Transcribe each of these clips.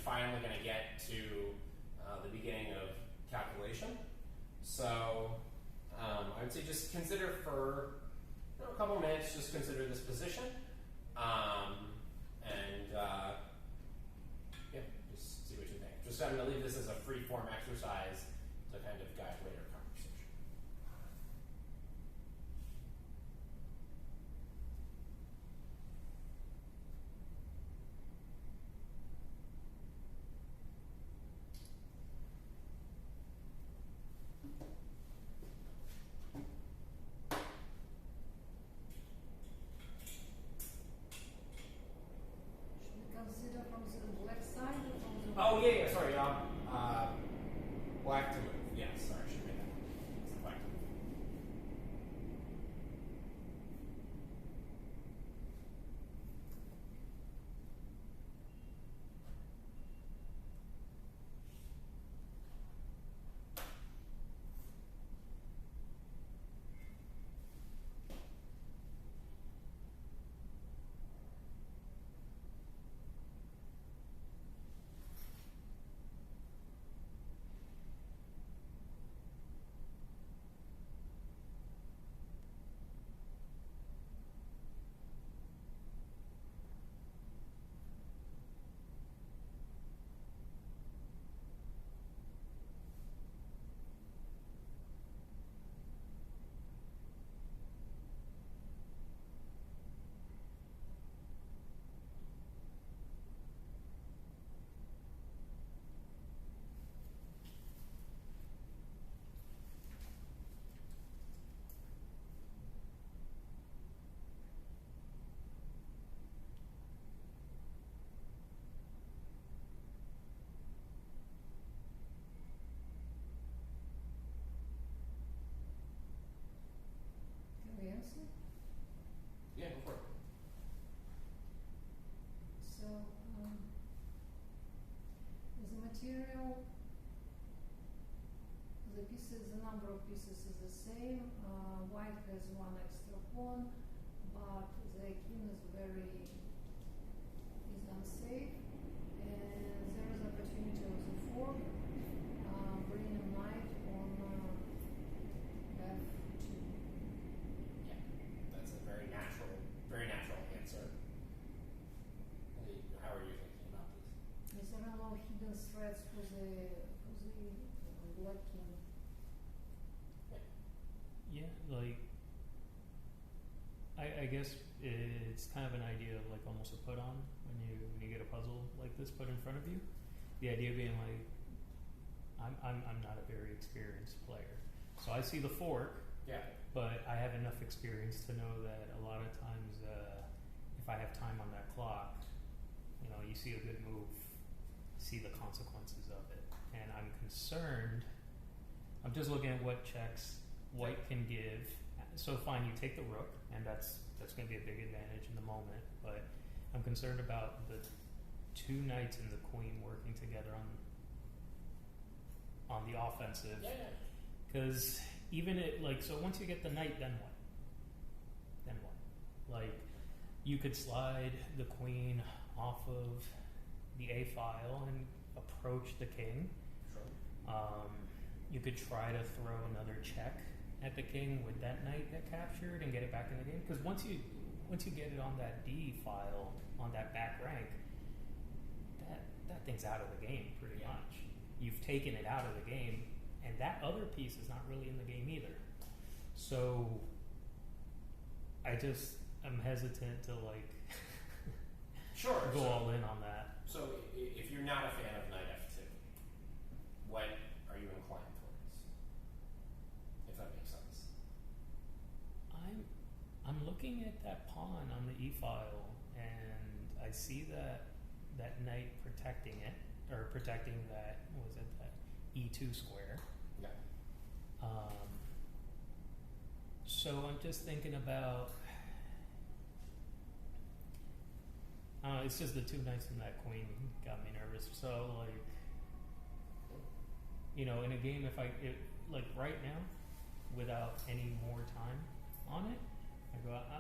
finally going to get to the beginning of calculation. So I would say just consider for a couple of minutes, just consider this position. Just see what you think. Just I'm going to leave this as a free form exercise to kind of guide later conversation. Consider from the black side or from the Oh yeah, sorry. Black to move. Yes, sorry, I should make that. It's the black to move. Can we answer? Yeah, go for it. So, the material, the pieces, the number of pieces is the same. White has one extra pawn, but the king is unsafe, and there is opportunity of the fork, bringing a knight on f2. Yeah, that's a very natural answer. How are you thinking about this? Is there no hidden threats for the black king? Yeah, like I guess it's kind of an idea of like almost a put on when you get a puzzle like this put in front of you. The idea being like I'm not a very experienced player, so I see the fork. Yeah. But I have enough experience to know that a lot of times, if I have time on that clock, you see a good move, see the consequences of it, and I'm concerned. I'm just looking at what checks white can give. So fine, you take the rook, and that's going to be a big advantage in the moment. But I'm concerned about the two knights and the queen working together on the offensive. Yeah. Because so once you get the knight, then what? Like, you could slide the queen off of the A file and approach the king. Sure. You could try to throw another check at the king with that knight that captured and get it back in the game. Because once you get it on that D file, on that back rank, that thing's out of the game pretty much. You've taken it out of the game, and that other piece is not really in the game either. So I'm hesitant to Sure. go all in on that. So if you're not a fan of knight f2, what are you inclined towards? If that makes sense. I'm looking at that pawn on the E file, and I see that knight protecting it, or protecting that E2 square. Yeah. So I'm just thinking about. It's just the two knights and that queen got me nervous. So in a game, if right now, without any more time on it,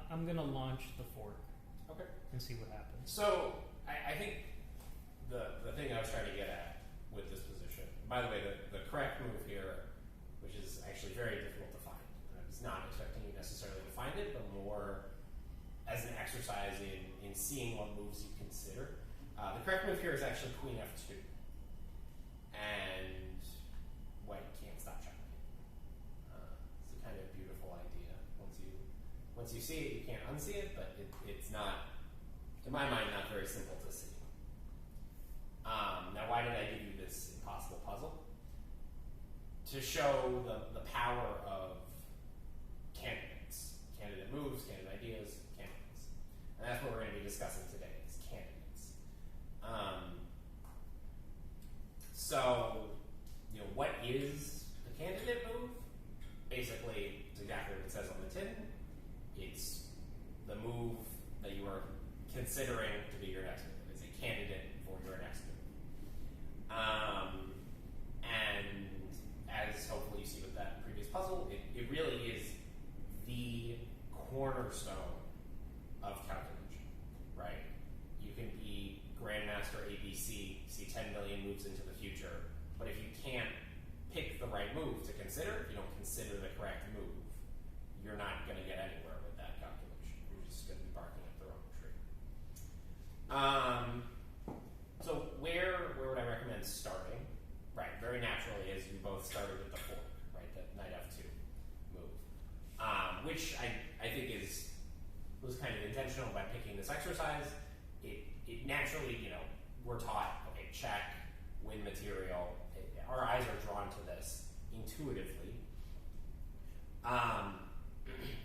I'm gonna launch the fork. Okay. And see what happens. So I think the thing I was trying by the way, the correct move here, which is actually very difficult to find. I was not expecting you necessarily to find it, but more as an exercise in seeing what moves you consider. The correct move here is actually Queen F2. And white can't stop checkmate. It's a kind of beautiful idea. Once you see it, you can't unsee it, but it's not, in my mind, not very simple to see. Now, why did I give you this impossible puzzle? To show the power of candidates. Candidate moves, candidate ideas, candidates. And that's what we're going to be discussing today, is candidates. So, what is a candidate move? Basically, it's exactly what it says on the tin. It's the move that you are considering to be your next move. It's a candidate for your next move. And as hopefully you see with that previous puzzle, it really is the cornerstone of calculation, right? You can be Grandmaster ABC, see 10 million moves into the future, but if you can't pick the right move to consider, if you don't consider the correct move, you're not going to get anywhere with that calculation. You're just going to be barking up the wrong tree. So where would I recommend starting? Right, very naturally, as you both started with the fork, right, that knight f2 move, which I think was kind of intentional by picking this exercise. It naturally, we're taught, okay, check, win material. Our eyes are drawn to this intuitively.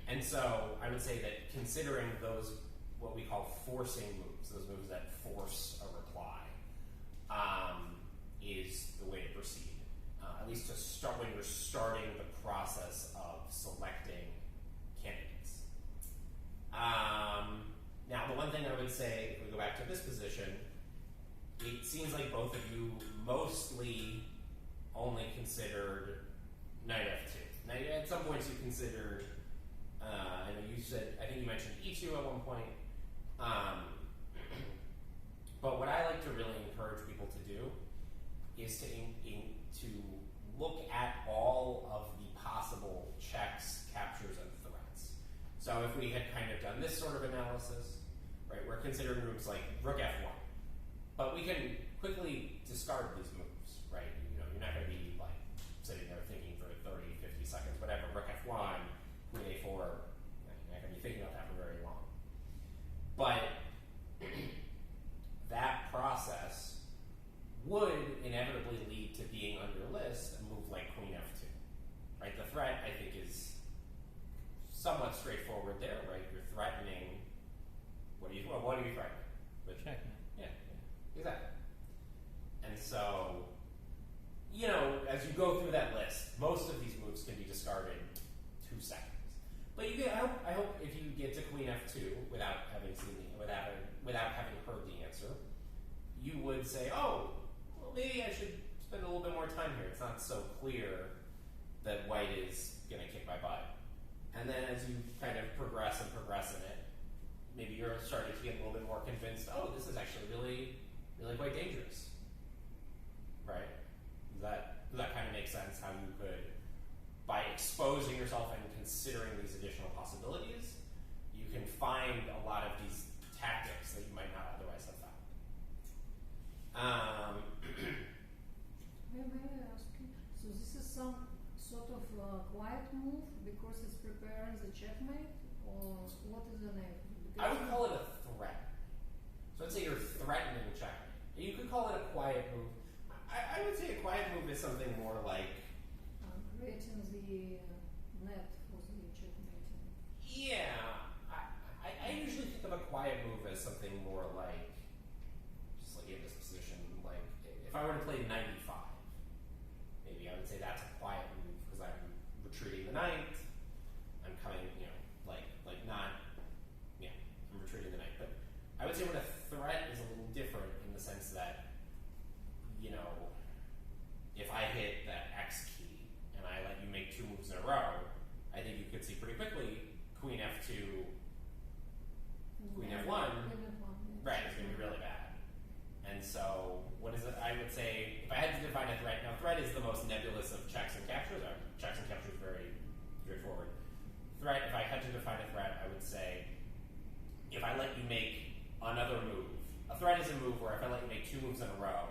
And so I would say that considering those, what we call forcing moves, those moves that force a reply, is the way to proceed. At least to start when you're starting the process of selecting candidates. Now, the one thing I would say, if we go back to this position, it seems like both of you mostly only considered knight f2. Now, at some points you considered, I know you said, I think you mentioned e2 at one point. But what I like to really encourage people to do is to look at all of the possible checks, captures, and threats. So if we had kind of done this sort of analysis, right, we're considering moves like rook f1. But we can quickly discard these moves, right? You're not going to be like sitting there thinking for 30, 50 seconds, whatever, rook f1, queen a4, you're not going to be thinking about that for very long. But that process would inevitably lead to being on your list a move like queen f2. Right? The threat, I think, is somewhat straightforward there, right? You're threatening, what are you threatening? With Checkmate. Yeah, exactly. And so, as you go through that list, most of these moves can be discarded in 2 seconds. But I hope if you get to queen f2 without having having heard the answer, you would say, oh, well, maybe I should spend a little bit more time here. It's not so clear that white is going to kick my butt. And then as you kind of progress in it, maybe you're starting to get a little bit more convinced, oh, this is actually really, really quite dangerous. Right? Does that kind of make sense? How you could, by exposing yourself and considering these additional possibilities, you can find a lot of these tactics that you might not otherwise have found. May I ask you? So this is some sort of quiet move because it's preparing the checkmate, or what is the name? I would call it a threat. So I'd say you're threatening checkmate. You could call it a quiet move. I would say a quiet move is something more like creating the net for the checkmating. Yeah, I usually think of a quiet move as something more like, just like in this position, like if I were to play knight e5, maybe I would say that's a quiet move because I'm retreating the knight, I'm coming, I'm retreating the knight. But I would say when a threat is a little different in the sense that, if I hit that X key and I let you make 2 moves in a row, I think you could see pretty quickly queen f2, queen f1, right, it's going to be really bad. And so, what is it? I would say, if I had to define a threat. Now, threat is the most nebulous of checks and captures. Checks and captures very straightforward. Threat, if I had to define a threat, I would say if I let you make another move. A threat is a move where if I let you make 2 moves in a row,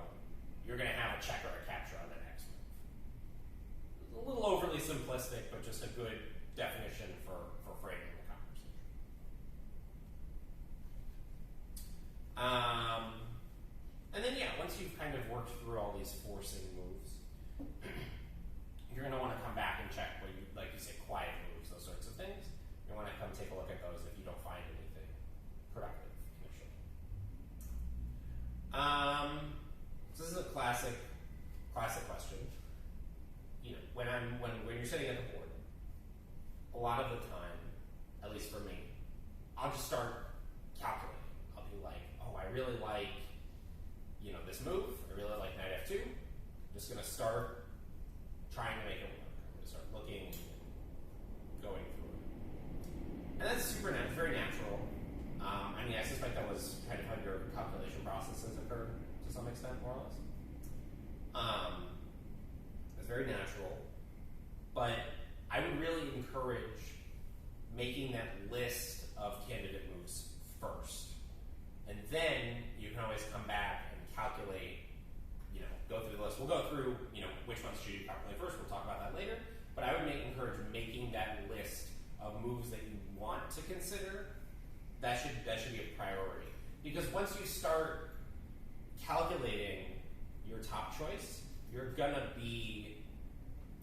you're going to have a check or a capture on the next move. A little overly simplistic, but just a good definition for framing the conversation. And then, yeah, once you've kind of worked through all these forcing moves, you're going to want to come back and check what you, like you say, quiet moves, those sorts of things. You want to come take a look at those if you don't find anything productive initially. So this is a classic question. You know, when you're sitting at the board, a lot of the time, at least for me, I'll just start calculating. I'll be like, oh, I really like, this move. I really like knight f2. I'm just going to start trying to make it work. I'm going to start looking and going through it. And that's very natural. I suspect that was kind of how your calculation processes occurred to some extent, more or less. It's very natural. But I would really encourage making that list of candidate moves first. And then you can always come back and calculate, go through the list. We'll go through, which ones should you calculate first. We'll talk about that later. But I would encourage making that list of moves that you want to consider. That should be a priority. Because once you start calculating your top choice, you're gonna be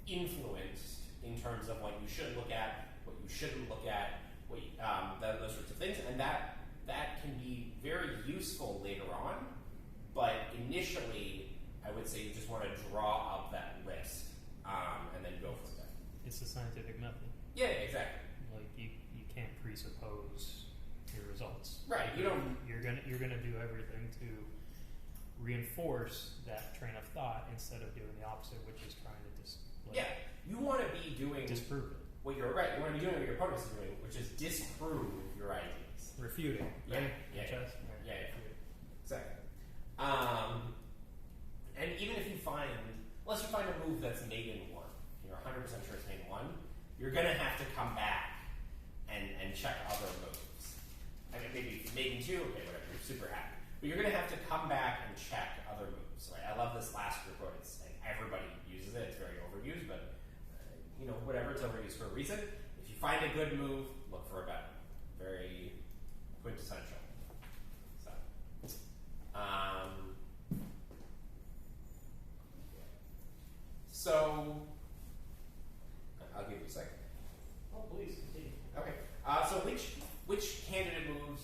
influenced in terms of what you should look at, what you shouldn't look at, those sorts of things, and that can be very useful later on. But initially, I would say you just want to draw up that list and then go from there. It's a scientific method. Yeah, exactly. Like you can't presuppose your results. Right. You don't. You're gonna do everything to reinforce that train of thought instead of doing the opposite, which is trying to You want to be doing disprove it, what you're right. You want to be doing what your opponent is doing, which is disprove your ideas. refuting. Yeah. Right? Yeah. Chess? Yeah. Exactly. And even if you unless you find a move that's made in 1, you're 100% sure it's made in 1, you're going to have to come back and check other moves. I mean, maybe made in 2, okay, whatever, you're super happy. But you're going to have to come back and check other moves, right? I love this last quote. It's like everybody uses it. It's very overused, but whatever, it's overused for a reason. If you find a good move, look for a better one. Very quintessential. So, I'll give you a second. Oh, please continue. Okay. So which candidate moves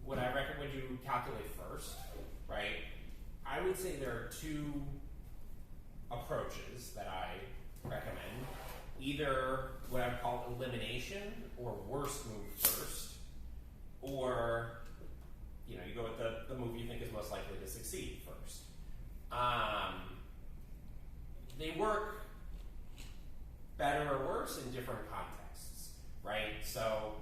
would I recommend you calculate first? Right. I would say there are 2 approaches that I recommend. Either what I would call elimination or worst move first, or you go with the move you think is most likely to succeed first. They work better or worse in different contexts, right? So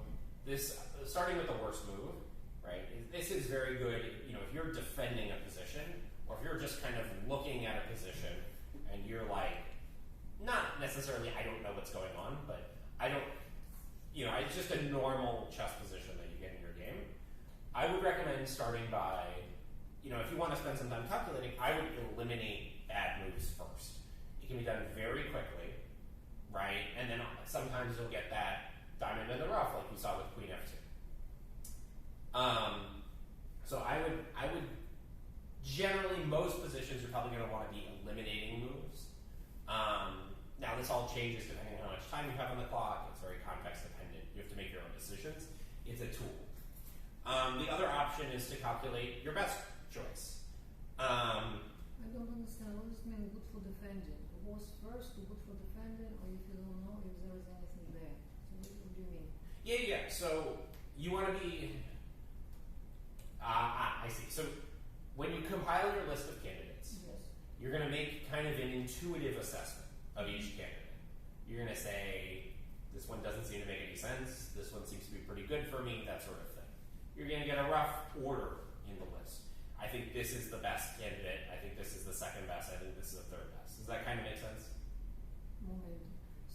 this, starting with the worst move, right? This is very good, if you're defending a position, or if you're just kind of looking at a position and you're like, not necessarily I don't know what's going on, but it's just a normal chess position that you get in your game. I would recommend starting by, if you want to spend some time calculating, I would eliminate bad moves first. It can be done very quickly, right? And then sometimes you'll get that diamond in the rough, like we saw with Queen F2. So I would generally, most positions you're probably going to want to be eliminating moves. Now this all changes depending on how much time you have on the clock. It's very context dependent. You have to make your own decisions. It's a tool. The other option is to calculate your best choice. I don't understand. What does it mean good for defending? Was first good for defending, or if you don't know if there is anything there? So what do you mean? Yeah. So you want to be. I see. So when you compile your list of candidates, Yes. you're going to make kind of an intuitive assessment of each candidate. You're going to say, this one doesn't seem to make any sense. This one seems to be pretty good for me. That sort of thing. You're going to get a rough order in the list. I think this is the best candidate. I think this is the second best. I think this is the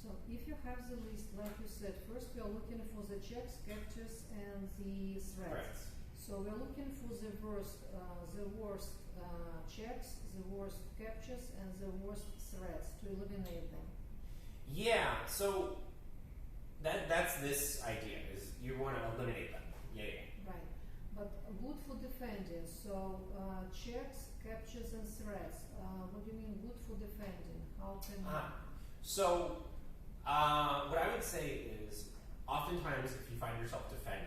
So if you have the list, like you said, first we are looking for the checks, captures, and the threats. Right. So we're looking for the worst checks, the worst captures, and the worst threats to eliminate them. Yeah, so that's this idea, is you want to eliminate them. Yeah. Right. But good for defending. So checks, captures, and threats. What do you mean good for defending? How can So what I would say is, oftentimes if you find yourself defending,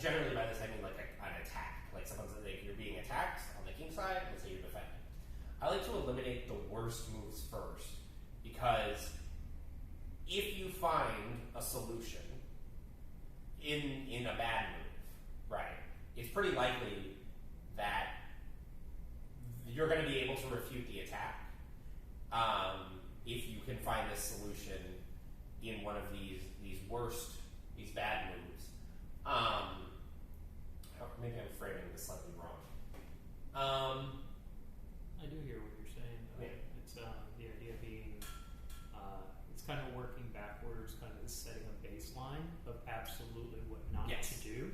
generally by this I mean like an attack, like someone's like you're being attacked on the king side, let's say you're defending. I like to eliminate the worst moves first, because if you find a solution in a bad move, right, it's pretty likely that you're going to be able to refute the attack if you can find this solution in one of these bad moves. Maybe I'm framing this slightly wrong. I do hear what you're saying. Yeah. It's the idea being, it's kind of working backwards, kind of setting a baseline of absolutely what not Yes. to do,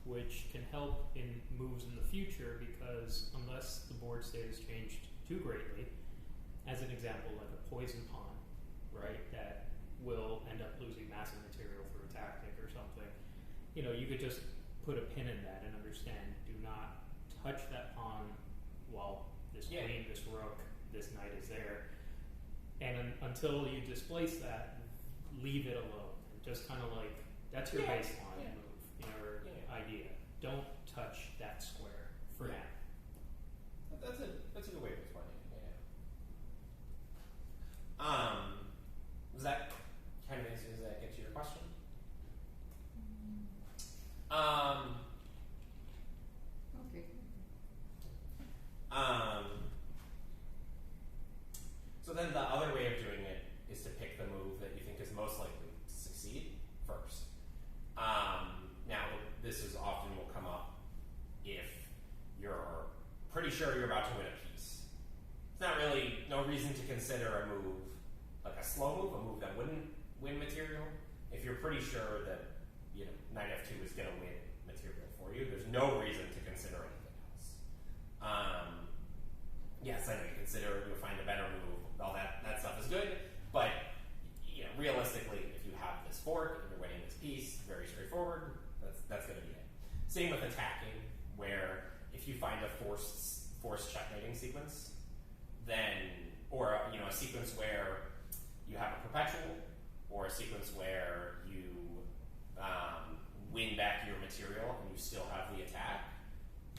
which can help in moves in the future, because unless the board state has changed too greatly, as an example, like a poison pawn, right, that will end up losing massive material through a tactic or something, you could just put a pin in that and understand, do not touch that pawn while this queen, this rook, this knight is there. And until you displace that, leave it alone. Just kind of like, that's your baseline move, your idea. Don't touch that square for now. That's a good way of explaining it. Does that kind of does that get to your question? Okay. So then the other way of doing it is to pick the move that you think is most likely to succeed first. Now, this is often will come up if you're pretty sure you're about to win a piece. It's not really no reason to consider a move like a slow move, a move that wouldn't win material. If you're pretty sure that knight f2 is going to win material for you, there's no reason to consider anything else. Yes, I know you consider you'll find a better move. All that stuff is good, but realistically, if you have this fork and you're winning this piece, very straightforward. That's going to be it. Same with attacking, where if you find a forced checkmating sequence, then or a sequence where you have a perpetual, or a sequence where you win back your material and you still have the attack,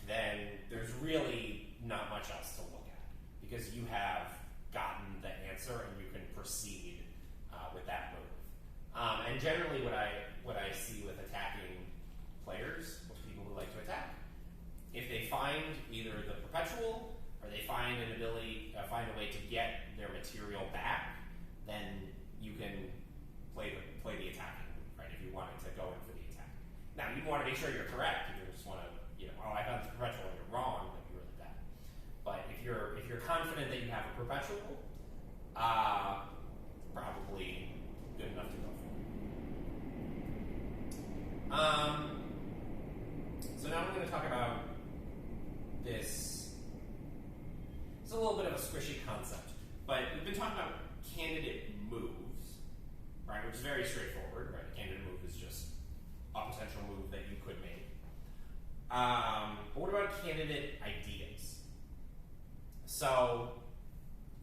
then there's really not much else to look at, because you have gotten the answer and you can proceed with that move. And generally what I see with attacking players, with people who like to attack, if they find either the perpetual or they find an ability, find a way to get their material back, then you can play the attacking move, right? If you wanted to go in for the attack. Now you want to make sure you're correct. You just want to, I found this perpetual and you're wrong, then you're really bad. But if you're confident that you have a perpetual, probably good enough to go for. So now I'm going to talk about this. It's a little bit of a squishy concept, but we've been talking about candidate moves, right? Which is very straightforward, right? A candidate move is just a potential move that you could make. But what about candidate ideas? So,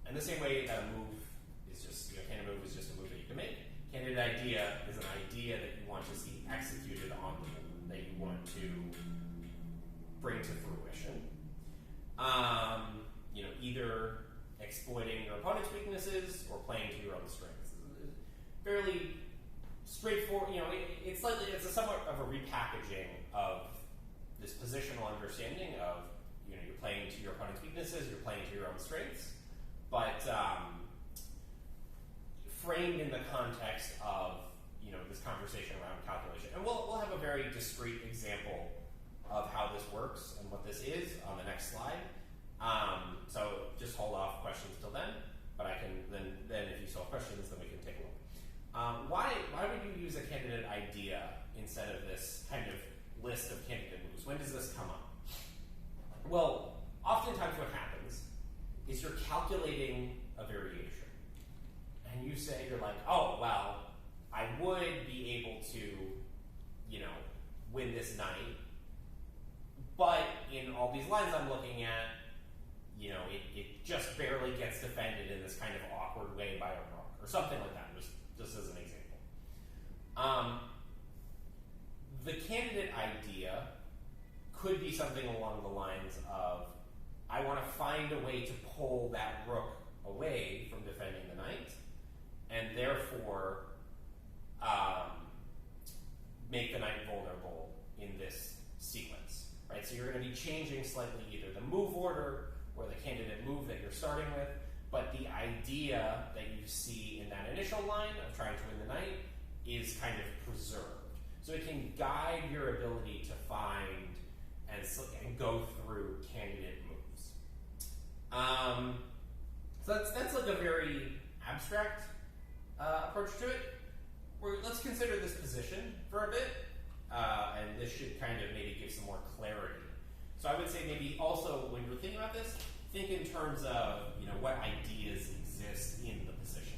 in the same way that a move is just, candidate move is just a move that you can make, candidate idea is an idea that you want to see executed on the board, that you want to bring to fruition. Either exploiting your opponent's weaknesses or playing to your own strengths. It's fairly straightforward. It's a somewhat of a repackaging of this positional understanding of you're playing to your opponent's weaknesses, you're playing to your own strengths, but framed in the context of this conversation around calculation. And we'll have a very discrete example of how this works and what this is on the next slide. So just hold off questions till then. But I can then if you still have questions, is you're calculating a variation. And you say, you're like, oh, well, I would be able to, win this knight, but in all these lines I'm looking at, it just barely gets defended in this kind of awkward way by a rook, or something like that, just as an example. The candidate idea could be something along the lines of, I want to find a way to pull that rook away from defending the knight, and therefore make the knight vulnerable in this sequence, right? So you're going to be changing slightly either the move order or the candidate move that you're starting with, but the idea that you see in that initial line of trying to win the knight is kind of preserved. So it can guide your ability to find and go through candidate moves. So that's like a very abstract approach to it. Let's consider this position for a bit, and this should kind of maybe give some more clarity. So I would say maybe also when you're thinking about this, think in terms of what ideas exist in the position.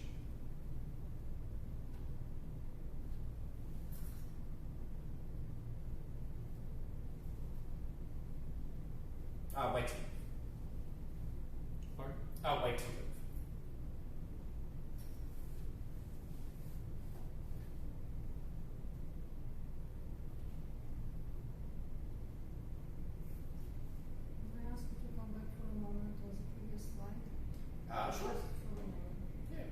White to move. Pardon? White to move. May I ask you to come back for a moment on the previous slide? Sure. Just for a moment. Yeah.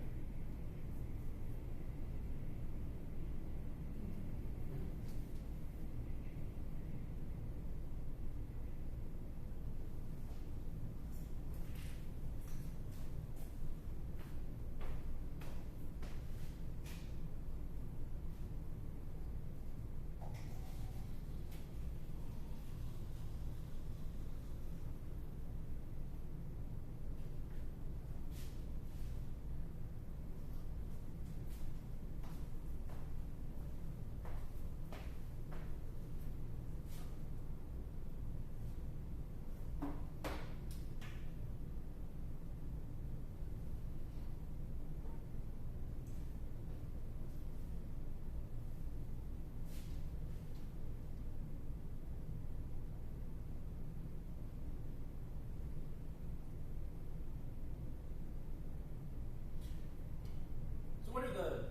So what are the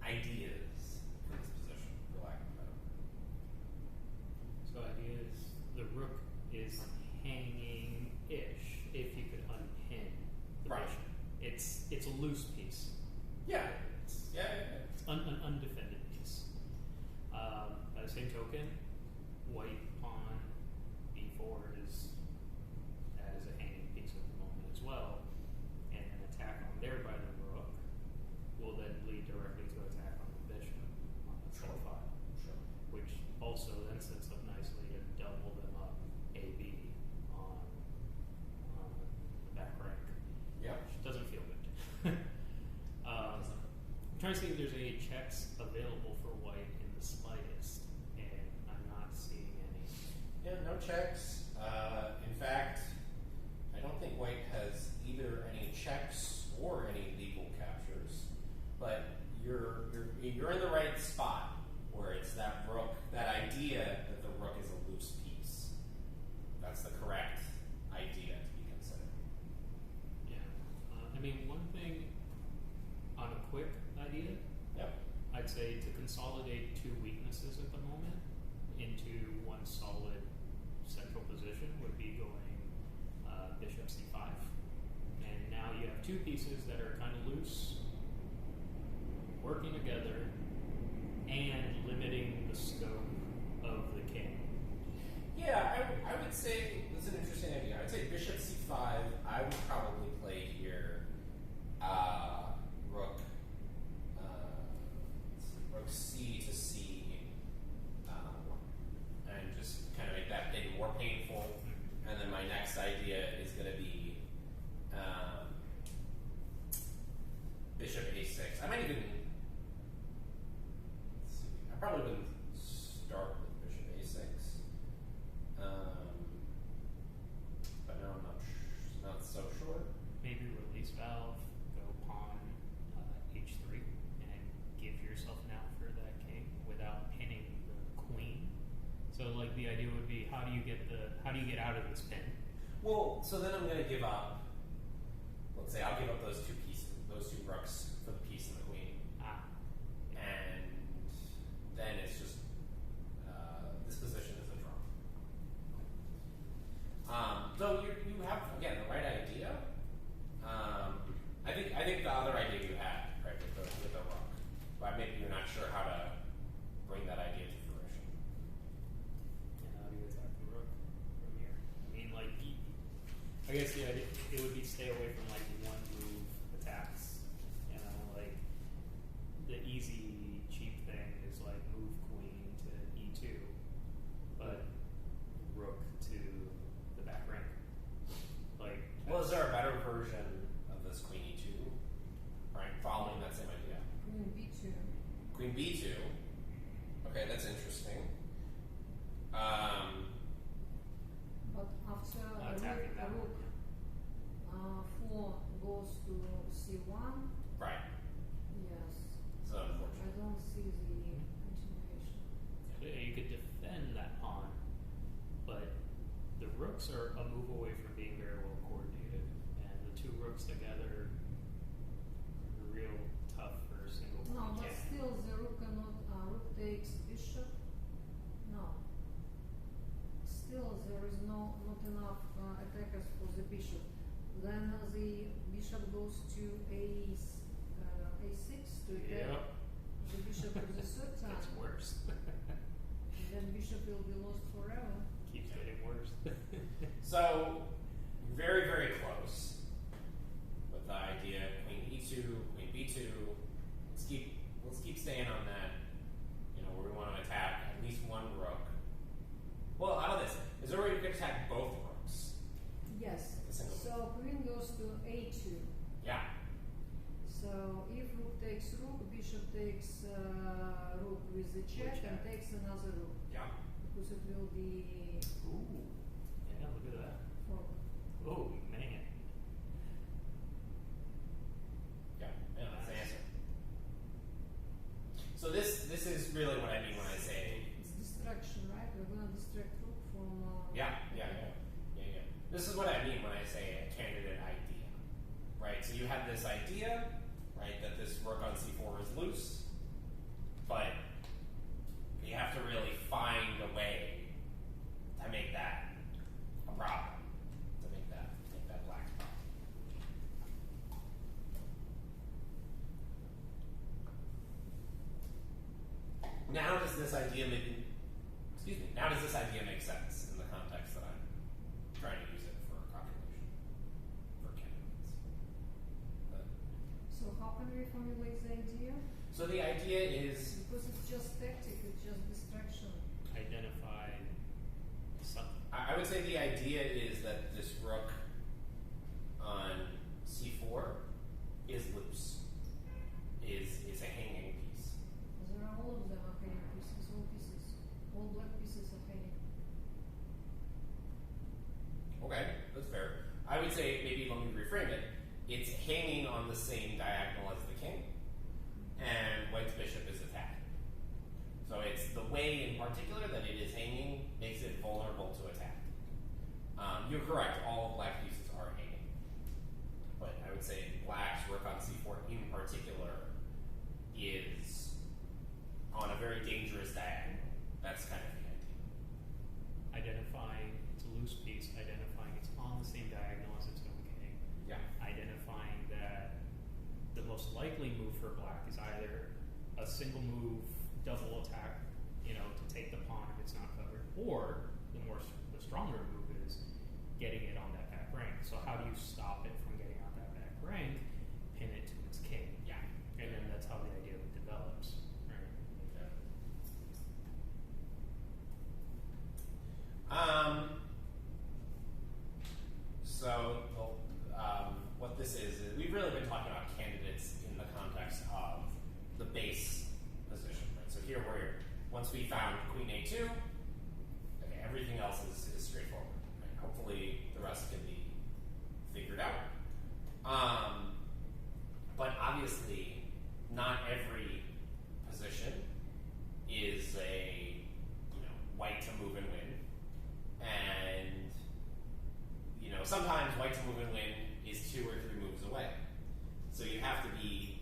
ideas for this position, for lack of a better word? So idea is the rook is hanging-ish if you could unpin the Right. bishop. It's a loose piece. Yeah. It's Yeah. an undefended piece. By the same token, white pawn b4 is a hanging piece at the moment as well, and an attack on there by the rook will then lead directly to attack on the bishop on the Sure. file, Sure. which also then sets up nicely to double them up AB on the back rank, Yep. which doesn't feel good. I'm trying to see if there's any checks available for white in the slightest, and I'm not seeing any. Yeah, no checks. In fact, I don't think white has either any checks or any legal captures. But you're in the right spot where it's that rook, that idea that the rook is a loose piece. That's the correct idea to be considered. Yeah. I mean, one thing on a quick idea, Yep. I'd say to consolidate two weaknesses at the moment into one solid central position would be going bishop c5. And now you have two pieces that are kind of loose, working together, and limiting the scope of the king. Yeah, I would say that's an interesting idea. I'd say bishop c5. I would probably play here rook rook c to c, and just kind of make that thing more painful. And then my next idea is going to be bishop a6. I might even. Let's see. I probably wouldn't start with bishop a6. Sure. Maybe release valve, go pawn h3, and give yourself an out for that king without pinning the queen. So like the idea would be, how do you get out of this pin? Well, so then I'm going to give up. Let's say I'll give up those two rooks for the piece and the queen, and then it's just this position is a draw. So you have again the right idea. I think the other idea you had, right, with the rook, but maybe you're not sure how to bring that idea to fruition. And how do you attack the rook from here? I mean, like, I guess the idea it would be stay away from like one move attacks. You know, like the easy cheap thing is like move queen to e2, but rook to the back rank. Like, Well, is there a better version of this queen e2? Right, following that same idea. Queen b2. Queen b2. Okay, that's interesting. But after attacking that rook 4 goes to c1, Right. yes, So I unfortunate. don't see the continuation. you could defend that pawn, but the rooks are a move away from being very well coordinated, and the two rooks together are real tough for a single No, queen but cannon. still the rook cannot, rook takes bishop. No. Still there is not enough attackers for the bishop. Then the bishop goes to a6 to attack Yep, the bishop for the third time. gets worse. And then bishop will be lost forever. Keeps getting worse. So very, very close with the idea queen e2, queen b2. Let's keep staying on that. You know, where we want to attack at least one rook. Well, out of this, is there a way you could attack both rooks? Yes. With a single move? So queen goes to a2. Yeah. So if rook takes rook, bishop takes rook with the check and check. takes another rook Yeah. because it will be Ooh, yeah, look at that. forward. Oh man, Yeah. Yeah, that's the answer. So this is really what I mean when I say It's distraction, right? We're gonna distract rook from. yeah. This is what I mean when I say a candidate idea, right? So you have this idea, right, that this rook on c4 is loose, but you have to really find a way to make that a problem, to make that black problem. Now does this idea make sense in the context that I'm trying to use it for calculation for candidates? So how can we formulate the idea? So the idea is Because it's just tactic, it's just distraction. identify something. I would say the idea is that this rook on c4 is loose, is a hanging piece. There are all of them are hanging pieces, all pieces. All black pieces are hanging. Okay, that's fair. I would say, maybe let me reframe it, it's hanging on the same diagonal as the king, and white's bishop is attacking. So it's the way in particular that it is hanging makes it vulnerable to attack. You're correct, all black pieces are hanging. But I would say black's rook on c4 in particular is on a very dangerous diagonal. That's kind of the idea. Identifying it's a loose piece, identifying it's on the same diagonal as its own king, Yeah. identifying that the most likely move for black is either a single move, double attack, you know, to take the pawn if it's not covered, or the stronger move is getting it on that back rank. So how do you stop it from getting on that back rank? Pin it to its king. Yeah. And then that's how the idea develops. Right. So what this is we've really been talking about candidates in the context of the base position, right? So here once we found queen a2, okay, everything else is straightforward, right? Hopefully the rest can be figured out. move and win is 2 or 3 moves away. So you have to be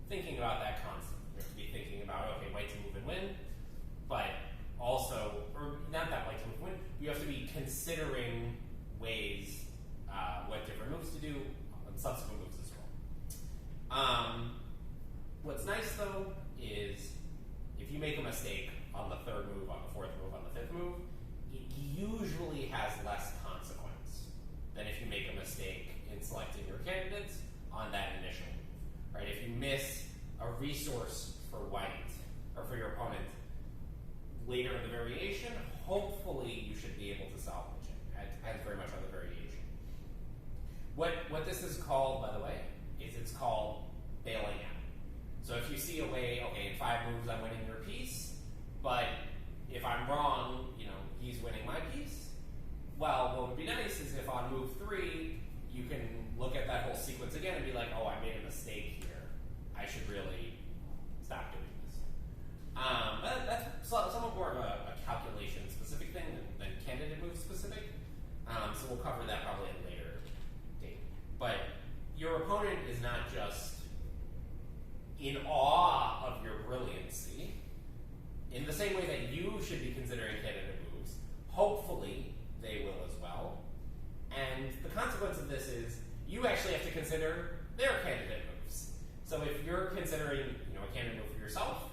thinking about that constantly. You have to be thinking about, okay, white to move and win, but also, or not that white to move and win, you have to be considering ways, what different moves to do on subsequent moves as well. What's nice though is if you make a mistake on the 3rd move, on the 4th move, on the 5th move, it usually has less consequence than if you make a mistake in selecting your candidates on that initial move, right? If you miss a resource for white or for your opponent later in the variation, hopefully you should be able to salvage it. It depends very much on the variation. What this is called, by the way, is it's called bailing out. So if you see a way, okay, in 5 moves I'm winning your piece, but if I'm wrong, he's winning my piece. Well, what would be nice is if on move 3 you can look at that whole sequence again and be like, oh, I made a mistake here. I should really stop doing this. That's somewhat more of a calculation-specific thing than candidate move-specific. So we'll cover that probably at a later date. But your opponent is not just in awe of your brilliancy, in the same way that you should be considering candidate moves. Hopefully, they will as well. And the consequence of this is you actually have to consider their candidate moves. So if you're considering, a candidate move for yourself,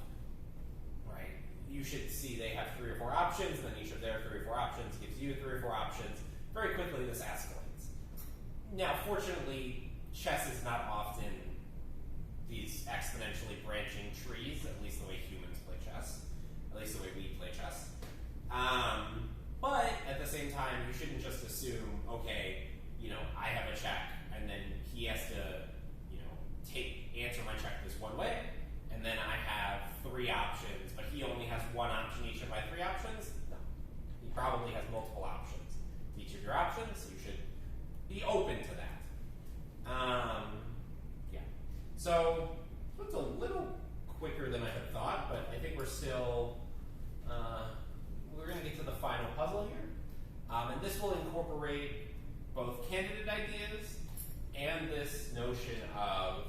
right, you should see they have 3 or 4 options, then each of their 3 or 4 options gives you 3 or 4 options. Very quickly, this escalates. Now, fortunately, chess is not often these exponentially branching trees, at least the way humans play chess, at least the way we play chess. But at the same time, you shouldn't just assume, okay, I have a check, and then he has to, answer my check this one way, and then I have 3 options, but he only has 1 option each of my 3 options. No, he probably has multiple options to each of your options, so you should be open to that. Yeah. So it's a little quicker than I had thought, but I think we're still. We're going to get to the final puzzle here. And this will incorporate both candidate ideas and this notion of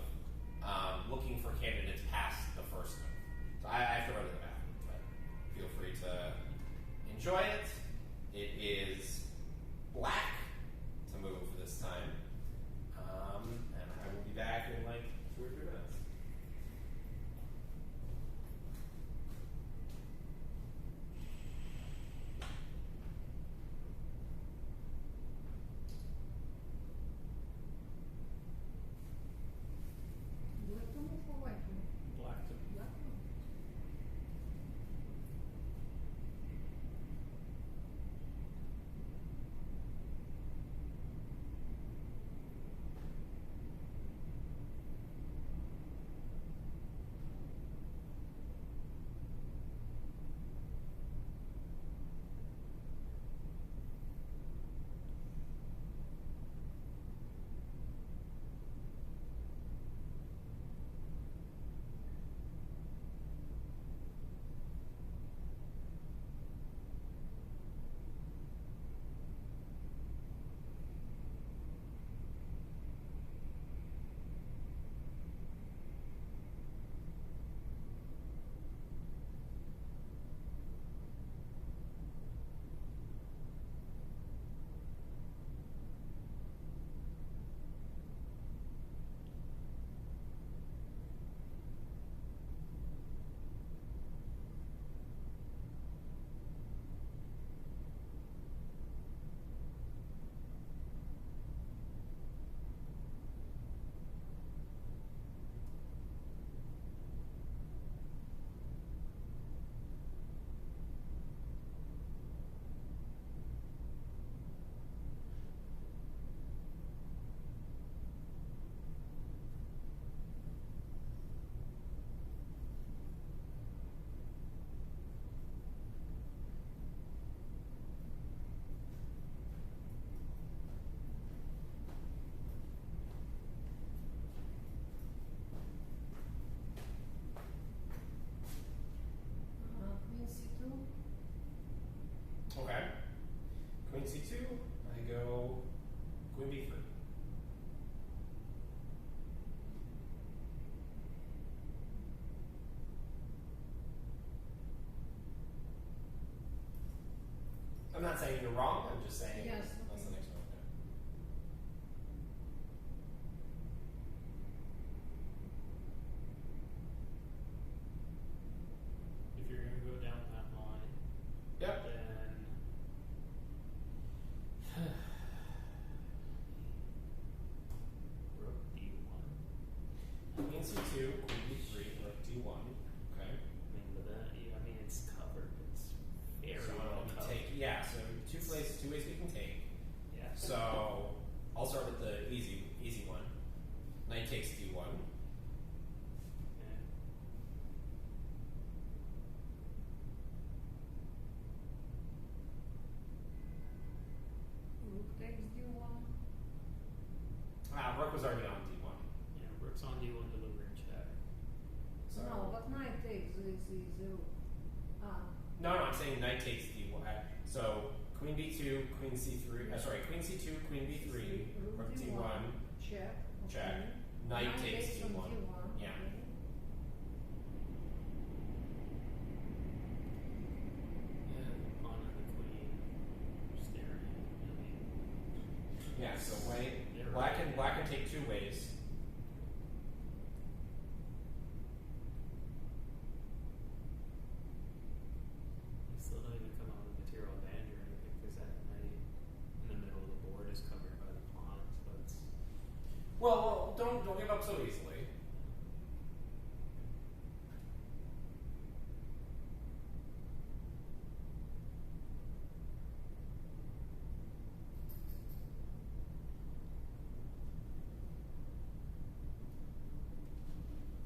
looking for candidates past the first move. So I have to run to the bathroom, but feel free to enjoy it. It is black to move this time. And I will be back in like 2 or 3 minutes. Black to move or white to move? Black to Black to move. Queen C2. Okay. Queen C2. I go Queen B3. saying you're wrong. I'm just saying Yes, that's the okay. next one. Yeah. If you're gonna go down that line, Yep. then rook d1. Queen c2, queen b3, rook d1. Okay. I mean, but that, I mean, it's covered. It's very So well we covered. take, yeah. So two ways we can take. Yeah. So I'll start with the easy one. Knight takes d1. Okay. Rook takes d1. Rook was already on d1. Yeah, rook's on d1 delivering check. So No, but knight takes the rook. no, I'm saying knight takes d1. So queen b2, queen c3. Sorry, queen c2, queen b3, rook d1, Check. check. Okay. Knight takes on d1. Yeah. Okay. Yeah, the pawn and the queen staring. I mean, Yeah. So they're black can take two ways. They still don't even come out with material advantage or anything because that knight in the middle of the board is covered by the pawn, so it's Well, don't give up so easily.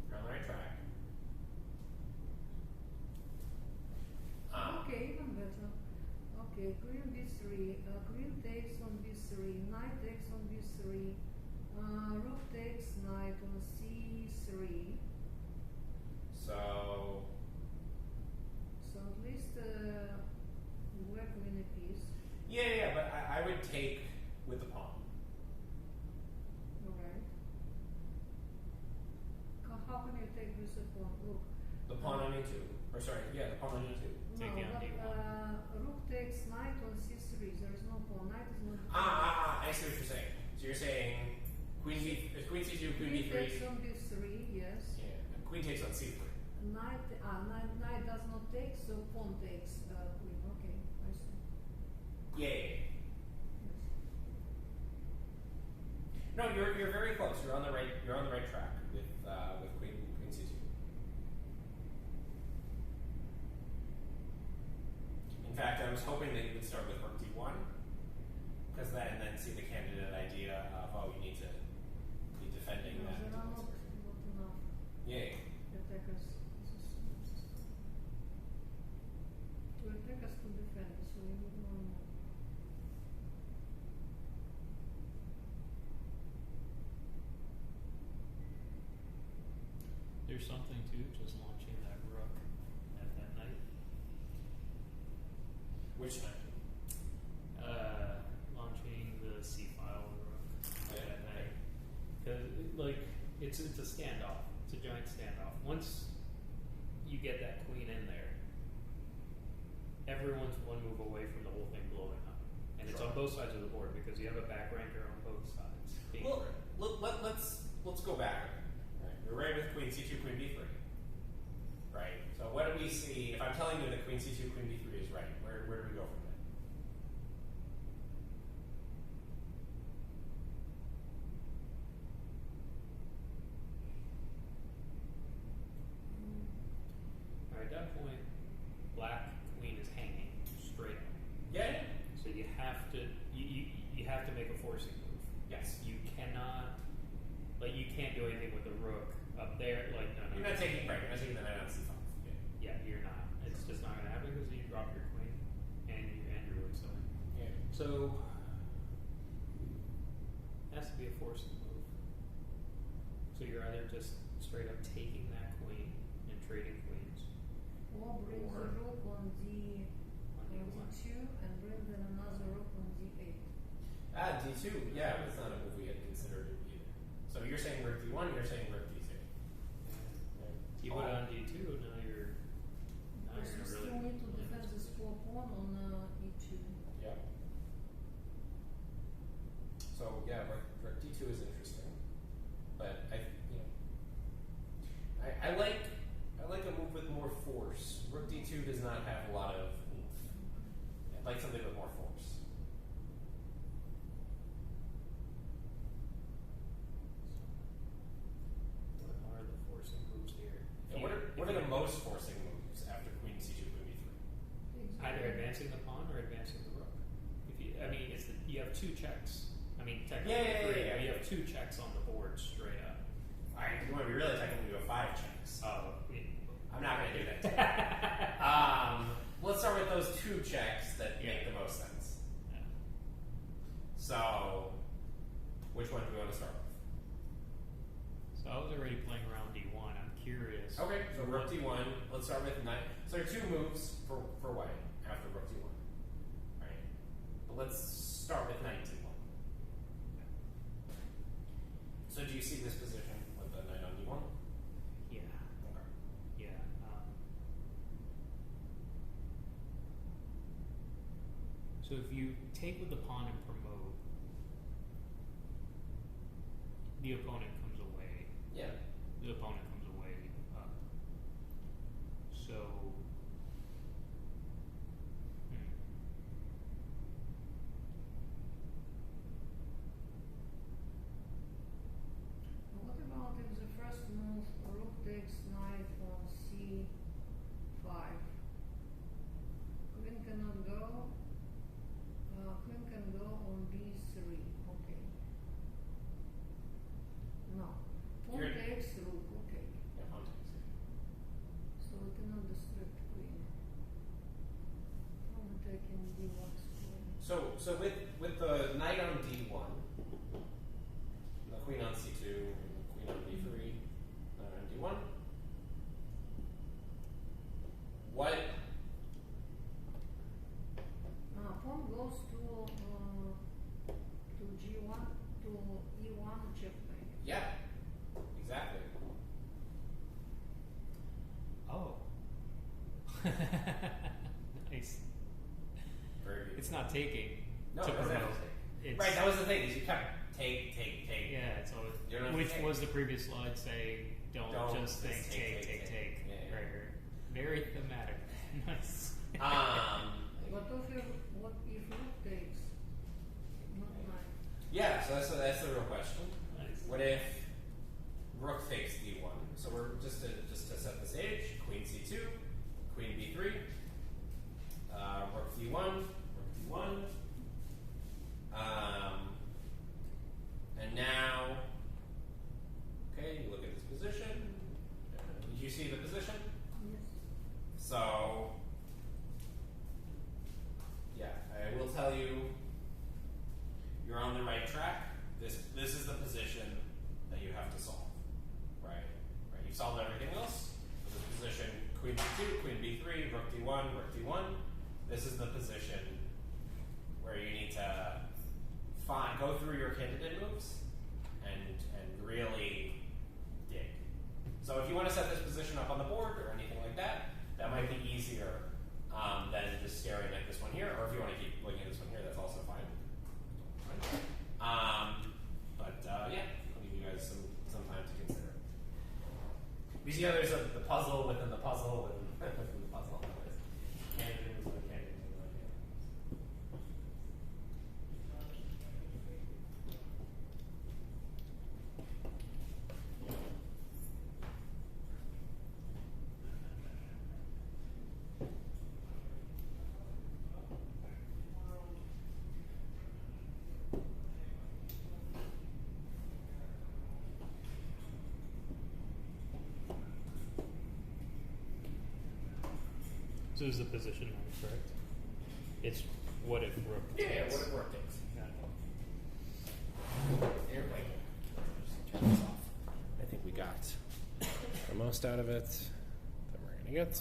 You're on the right track. Okay, even better. Okay, queen b3, queen takes on b3, knight takes on b3, rook takes knight on c3. So So at least we're win a piece. yeah, but I would take with the pawn. Alright. How can you take this pawn? Look. The pawn on e2. Or sorry, yeah, the pawn on e2. Taking No, on but d1. rook takes knight on c3. There is no pawn. Knight is not. I see what you're saying. So you're saying queen c2, queen b3. takes on b3. Yes. Yeah, and queen takes on c3. Knight does not take, so pawn takes queen. Okay, I see. Yeah. Yes. No, you're very close. You're on the right track with queen c2. In fact, I was hoping that you would start with rook d1, because then see the candidate idea of you need to be defending No, that. there are not enough Yeah. attackers. To attack us to defend, so we need one more. There's something to just launching that rook at that knight. Which knight? Launching the c file rook at Yeah, that knight. Because it's a standoff. It's a giant standoff. Once you get that queen in there, everyone's one move away from the whole thing blowing up, and it's Sure. on both sides of the board because you have a back ranker on both sides. being Well, ready. let's go back. Right. We're right with queen c2, queen b3. Right. So what do we see? If I'm telling you that queen c2, queen b3 is right, where do we go from there? All right, at that point, black queen is hanging straight up. Yeah. So you have to make a forcing move. Yes. You cannot, you can't do anything with the rook up there. No. You're not taking the knight on c5. Yeah, you're not. It's just not going to happen because you drop your queen and your rook's on. Yeah. So it has to be a forcing move. So you're either just straight up taking that queen and trading queens Or bring Or- the rook on d2 on d1. and bring then another rook on d8. d2. Yeah, that's not a move we had considered either. So you're saying rook d1, you're saying rook d2. You put it on d2, now you're Because we gonna still really need to defend this poor pawn on e2. Yeah. Rook D2 is interesting, but I like a move with more force. Rook D2 does not have a lot of oomph. I'd like something with more force. What are the forcing moves here? And what are the most forcing moves after Queen C2, Queen B3? Either advancing the pawn or advancing the rook. You have two checks. I mean, technically three. Yeah. You have two checks on the board straight up. Alright, if you want to be really technical, you have 5 checks. Oh, I'm not going to do that. Let's start with those 2 checks that make the most sense. yeah. So, which one do we want to start with? So I was already playing around D1. I'm curious. Okay, so Rook D1. Let's start with knight. So there are 2 moves for white after Rook D1. Right. But let's start with knight D1. So do you see this position with the knight on D1? Yeah. Okay. Yeah. So if you take with the pawn and promote, the opponent comes away. Yeah. The opponent comes away up. So, What about if the first move rook takes knight on c5? Queen cannot go. Queen can go on b3. Okay. No. Pawn You're- takes rook. Okay. Yeah, pawn takes it. So we cannot distract queen. Pawn taking d1 square. So with the knight on D1, the queen on C2, queen on B3, knight on D1. What? Pawn goes to g1 to e1 checkmate. Yeah, exactly. oh. Nice. Very good. It's not taking No, to it doesn't have promote. to take. It's, Right, that was the thing. Is you kept take. Yeah, it's always, You don't have to which take. was the previous slide saying, don't just think, just take. Yeah, yeah. Right. Very thematic. Nice. What if rook takes? Not knight. Yeah. So that's the real question. Nice. What if Rook takes D1? So we're just to set the stage. Queen C2, Queen B3, Rook D1, Rook D1. And now, okay, you look at this position. Did you see the position? Yes. So, yeah, I will tell you, you're on the right track. This is the position that you have to solve, right? You've solved everything else. This position: Queen B2, Queen B3, Rook D1, Rook D1. This is the position where you need to go through your candidate moves and really dig. So if you want to set this position up on the board or anything like that, that might be easier than just staring at this one here. Or if you want to keep looking at this one here, that's also fine. Yeah, I'll give you guys some time to consider. Because there's the puzzle within the puzzle within the puzzle. Candidate moves, candidate moves. So is the position now correct? It's what if rook Yeah, takes? what if Rook takes? Got it. Here, wait. Just turn this off. I think we got the most out of it that we're going to get.